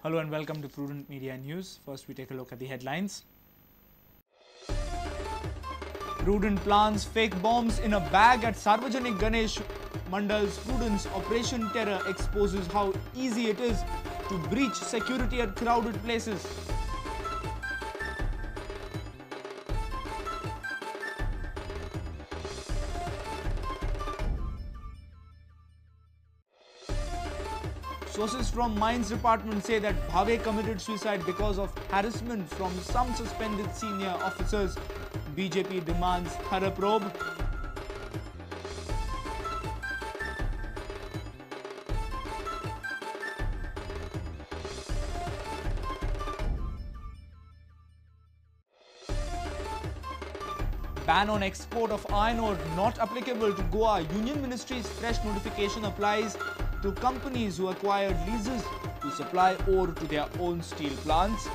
Hello and welcome to Prudent Media News. First we take a look at the headlines. Prudent plans fake bombs in a bag at Sarvajanik Ganesh mandals. Prudent's Operation Terror exposes how easy it is to breach security at crowded places. Sources from Mines Department say that Bhave committed suicide because of harassment from some suspended senior officers. BJP demands thorough probe. Ban on export of iron ore not applicable to Goa. Union Ministry's fresh notification applies to companies who acquired leases to supply ore to their own steel plants.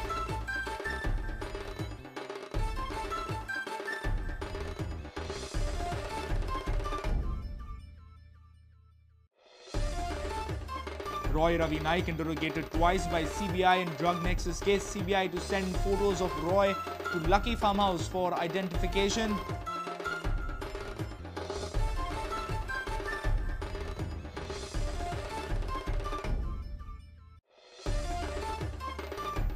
Roy Ravi Naik interrogated twice by CBI in drug nexus case. CBI to send photos of Roy to Lucky Farmhouse for identification.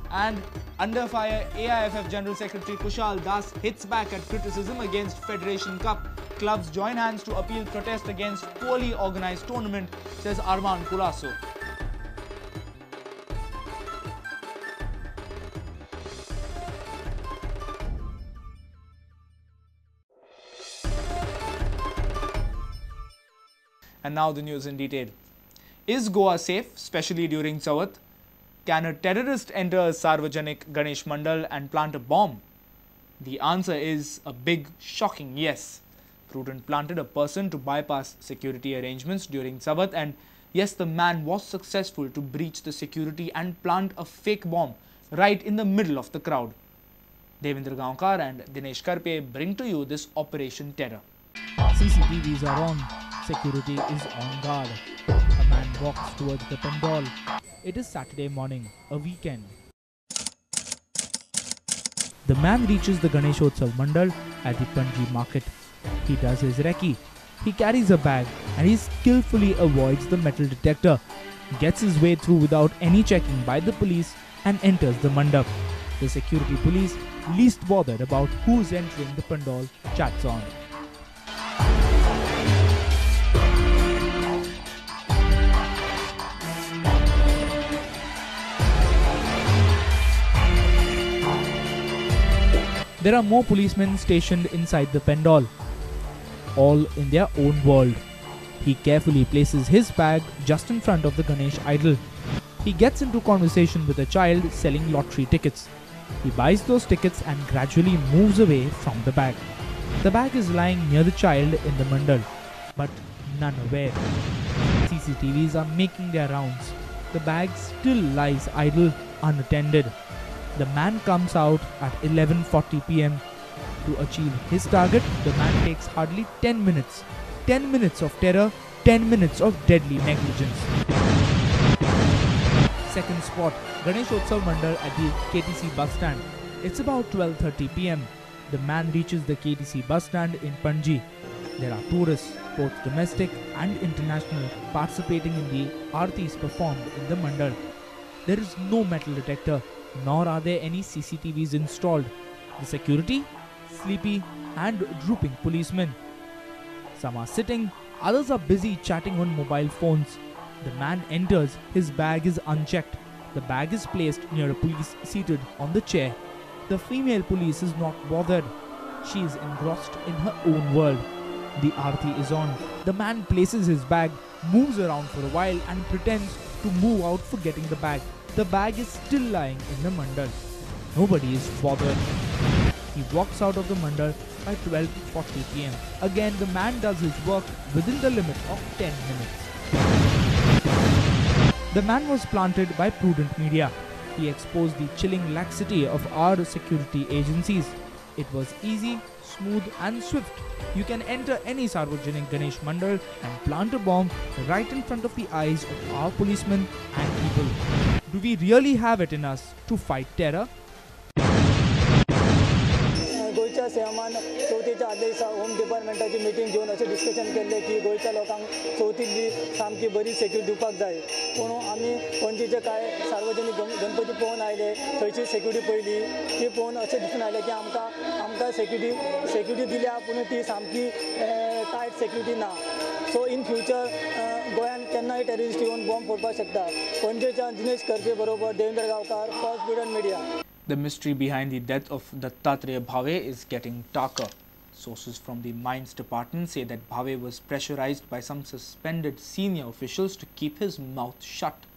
And under fire, AIFF General Secretary Kushal Das hits back at criticism against Federation Cup. Clubs join hands to appeal protest against poorly organized tournament, says Arman Kulaso. And now the news in detail. Is Goa safe, especially during Chavath? Can a terrorist enter Sarvajanik Ganesh Mandal and plant a bomb? The answer is a big, shocking yes. Prudent planted a person to bypass security arrangements during Chavath, and yes, the man was successful to breach the security and plant a fake bomb right in the middle of the crowd. Devendra Gaonkar and Dinesh Karpe bring to you this Operation Terror. CCTVs are on. Security is on guard. A man walks towards the pandal. It is Saturday morning, a weekend. The man reaches the Ganeshotsav Mandal at the Panji market. He does his recce. He carries a bag and he skillfully avoids the metal detector, gets his way through without any checking by the police and enters the mandap. The security police, least bothered about who's entering the pandal, chats on. There are more policemen stationed inside the pandal, all in their own world. He carefully places his bag just in front of the Ganesh idol. He gets into conversation with a child selling lottery tickets. He buys those tickets and gradually moves away from the bag. The bag is lying near the child in the mandal, but none aware. CCTVs are making their rounds. The bag still lies idle, unattended. The man comes out at 11:40 p.m. To achieve his target, the man takes hardly 10 minutes. 10 minutes of terror, 10 minutes of deadly negligence. Second spot, Ganeshotsav Mandal at the KTC bus stand. It's about 12:30 p.m. The man reaches the KTC bus stand in Panji. There are tourists, both domestic and international, participating in the aartis performed in the mandal. There is no metal detector, nor are there any CCTVs installed. The security, sleepy and drooping policemen. Some are sitting, others are busy chatting on mobile phones. The man enters, his bag is unchecked. The bag is placed near a police seated on the chair. The female police is not bothered. She is engrossed in her own world. The aarti is on. The man places his bag, moves around for a while and pretends to move out forgetting the bag. The bag is still lying in the mandal. Nobody is bothered. He walks out of the mandal by 12:40 p.m. Again, the man does his work within the limit of 10 minutes. The man was planted by Prudent Media. He exposed the chilling laxity of our security agencies. It was easy, smooth and swift. You can enter any Sarvajanik Ganesh Mandal and plant a bomb right in front of the eyes of our policemen and people. Do we really have it in us to fight terror? गोयच्या सेमान चवथीच्या आदल्या दिसा home डिपार्टमेंटाची meeting घेवन अशें discussion केल्लें की गोयच्या लोकांक चवथीक B सामकी बरी सेक्युरिटी दिवपाक जाय पूण आमी पणजेचे कांय सार्वजनीक गणपती पळोवन आयले थंयची सेक्युरिटी पयली ती पळोवन अशें दिसून आयलें की आमकां सेक्युरिटी दिल्या पूण ती सामकी टायट सेक्युरिटी ना सो इन फ्युचर गोंयान केन्नाय टेररिस्ट येवन बॉम्ब फोडपाक शकता पणजेच्या दिनेश करपे बरोबर Devendra Gaonkar for Prudent Media. The mystery behind the death of Dattatreya Bhave is getting darker. Sources from the Mines Department say that Bhave was pressurized by some suspended senior officials to keep his mouth shut.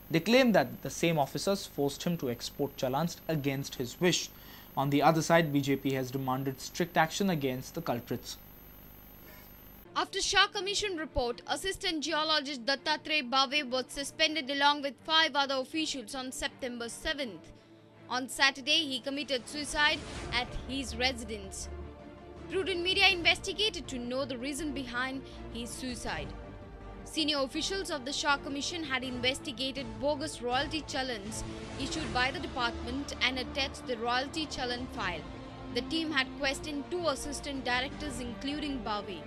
They claim that the same officers forced him to export challans against his wish. On the other side, BJP has demanded strict action against the culprits. After Shah Commission report, Assistant Geologist Dattatreya Bhave was suspended along with 5 other officials on September 7th. On Saturday, he committed suicide at his residence. Prudent media investigated to know the reason behind his suicide. Senior officials of the Shah Commission had investigated bogus royalty challans issued by the department and attached the royalty challan file. The team had questioned 2 assistant directors including Bhave.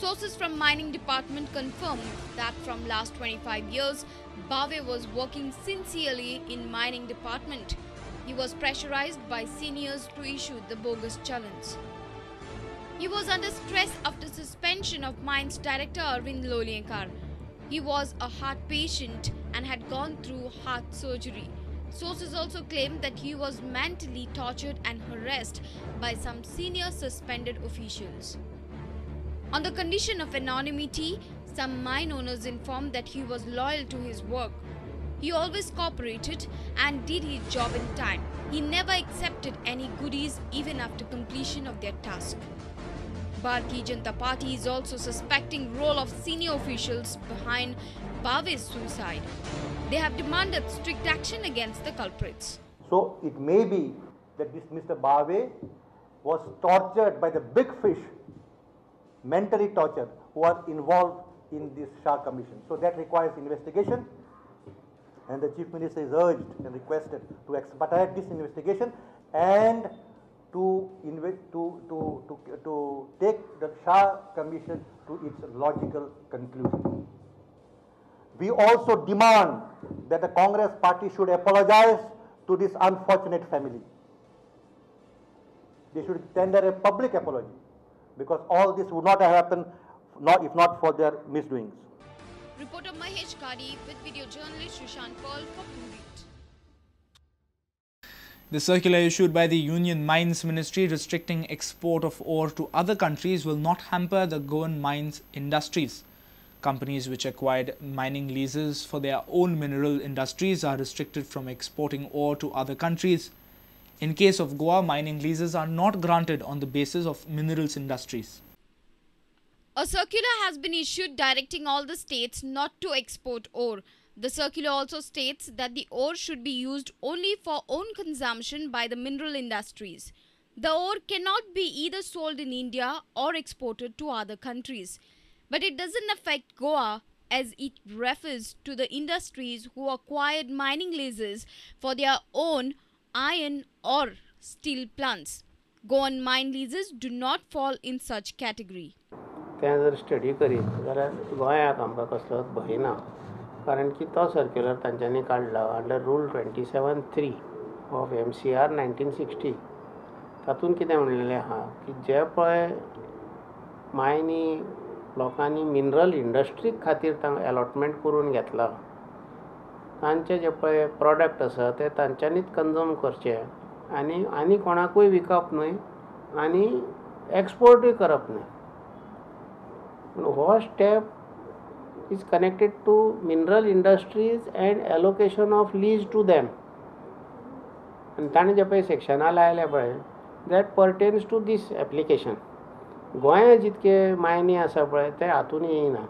Sources from Mining Department confirmed that from last 25 years, Bhave was working sincerely in Mining Department. He was pressurized by seniors to issue the bogus challans. He was under stress after suspension of Mines Director Arvind Loliankar. He was a heart patient and had gone through heart surgery. Sources also claimed that he was mentally tortured and harassed by some senior suspended officials. On the condition of anonymity, some mine owners informed that he was loyal to his work. He always cooperated and did his job in time. He never accepted any goodies even after completion of their task. Bharatiya Janata Party is also suspecting role of senior officials behind Bhave's suicide. They have demanded strict action against the culprits. So it may be that this Mr. Bhave was tortured by the big fish, mentally tortured, who are involved in this Shah Commission. So that requires investigation, and the Chief Minister is urged and requested to expedite this investigation and to take the Shah Commission to its logical conclusion. We also demand that the Congress party should apologize to this unfortunate family. They should tender a public apology, because all this would not have happened if not for their misdoings. Reporter Mahesh Kadi with video journalist Sushant Paul for Prudent. The circular issued by the Union Mines Ministry restricting export of ore to other countries will not hamper the Goan mines industries. Companies which acquired mining leases for their own mineral industries are restricted from exporting ore to other countries. In case of Goa, mining leases are not granted on the basis of minerals industries. A circular has been issued directing all the states not to export ore. The circular also states that the ore should be used only for own consumption by the mineral industries. The ore cannot be either sold in India or exported to other countries. But it doesn't affect Goa, as it refers to the industries who acquired mining leases for their own iron or steel plants. Goan mine leases do not fall in such category. तें जर study करीत जाल्यार गोंयाक आमकां कसलोच भंय ना, कारण की तो सर्क्युलर तांच्यांनी काडला अंडर रूल 27(3) ऑफ MCR 1960. तातूंत कितें म्हणलेलें आहा की जे पळय मायनी लोकांनी मिनरल इंडस्ट्री खातीर तांकां अलॉटमेंट करून घेतला, तांचे जे पळय प्रॉडक्ट आसा ते तांच्यांनीच कंज्यूम करचे आनी कोणाकूय विकप न्हय आनी एक्सपोर्टूय करप न्हय. पूण हो step is connected to mineral industries and allocation of lease to them. आनी ताणें जे पळय सेक्शनां लायले पळय that pertains to these application. गोंया जितके मायनी आसा पळय ते हातून येयना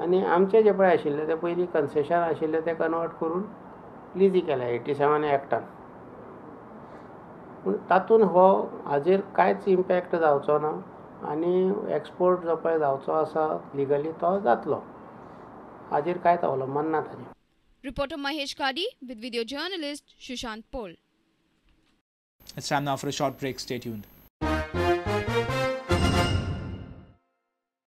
आनी आमचे जे पळय आशिल्ले ते पयलीं कन्सेशन आशिल्ले ते कन्वर्ट करून लिजी केल्या 87 एक्टान. पूण तातूंत हो हाजेर कांयच इम्पॅक्ट जावचो ना आनी एक्सपोर्ट जो पळय जावचो आसा लिगली तो जातलो. हाजेर कांयच अवलंबन ना ताजें. Reporter Mahesh Kadi with video journalist Shushant Pol. It's time now for a short break. Stay tuned.